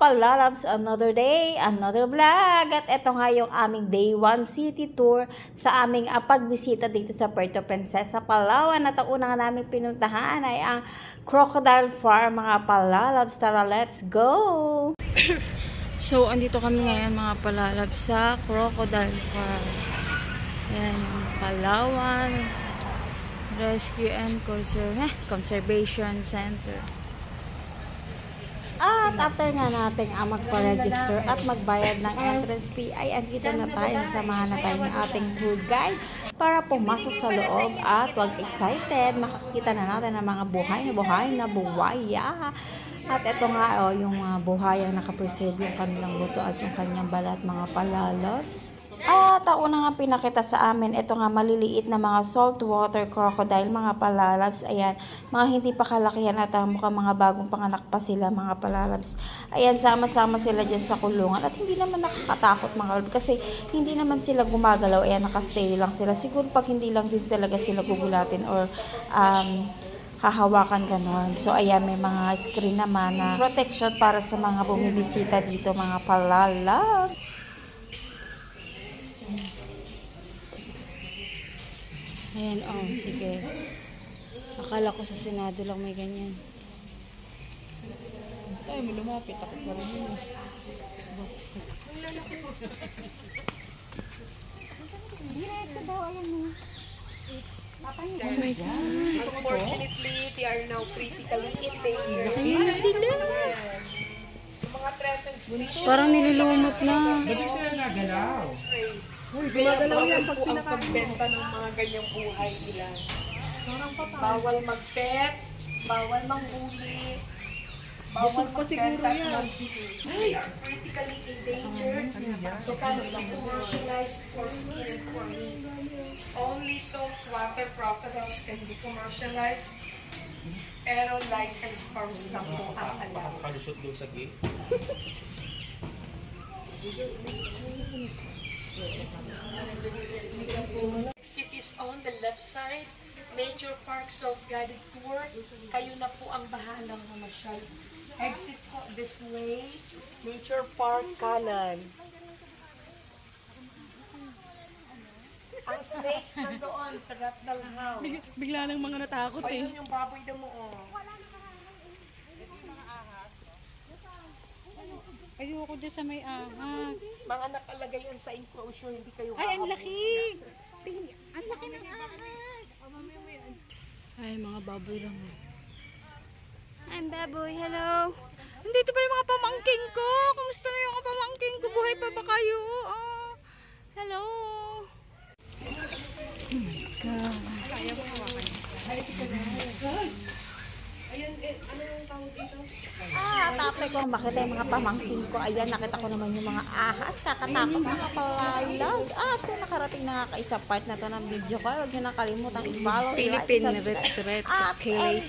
kapalalabs, another day, another vlog. At ito nga yung aming day 1 city tour sa aming pagbisita dito sa Puerto Princesa, Palawan. At ang una nga namin pinuntahan ay ang Crocodile Farm, mga palalabs. Tara, let's go! So, andito kami ngayon mga palalabs sa Crocodile Farm. Ayan yung Palawan Rescue and Conservation Center. At after nga natin magpa-register at magbayad ng entrance fee, ay andito na tayo, samahan na tayo ng ating tour guide para pumasok sa loob at wag excited. Makikita na natin ang mga buhay na buhaya. At ito nga yung mga buhayang nakapreserve yung kanilang buto at yung kanyang balat, mga palalabs. At ang una nga pinakita sa amin, ito nga maliliit na mga saltwater crocodile, mga palalabs. Ayan, mga hindi pa kalakihan at mukhang mga bagong panganak pa sila, mga palalabs. Ayan, sama-sama sila dyan sa kulungan. At hindi naman nakakatakot mga palalabs kasi hindi naman sila gumagalaw. Ayan, nakastay lang sila. Siguro pag hindi lang din talaga sila gugulatin or hahawakan ganon. So, ayan, may mga screen naman na protection para sa mga bumibisita dito, mga palalabs. Ayan, sige. Akala ko sa Senado lang may ganyan. Tayo mo lumapit, takot na rin yun. Unfortunately, they are now critically endangered. Ayan na sila. Mga threatened species. Parang nilulumot na. Ba't sila nagalaw? Gumagalaw yan pag pagbenta ng mga ganyang buhay nila. Bawal mag-pet, bawal manghuli, bawal magbenta yan. They are critically endangered, so cannot be commercialized or skinned for meat. Only saltwater crocodiles can be commercialized, pero licensed farms lang po ang alam. Kalusot doon sa gate. Exit is on the left side. Major Park Self-Guided Tour. Kayo na po ang bahalang mamasyal. Exit po this way. Nature Park kanan. Ang snakes na doon sa Gatdal House. Bigla lang mga natakot Ayun yung baboy na mo. Ayoko dyan sa may ahas. Mga nakalagay yan sa enclosure, hindi kayo Ay, ang hahabulin. laki! Ang laki ng ahas! Ay, mga baboy lang. I'm baboy, hello! Nandito pa yung mga pamangking ko! Kumusta na yung mga pamangking ko? Buhay pa ba kayo? Oh, hello! Oh my God! Kaya mo hawakan. Ay, ito na. Ayun, ano yung tawag dito? Tapos ko makita yung mga pamangkin ko. Ayan, nakita ko naman yung mga ahas. Kakatakot mga palalabs. At kung nakarating na nga sa part na to ng video ko, huwag nyo nakalimutan i-follow, Philippine like, subscribe. Retreat At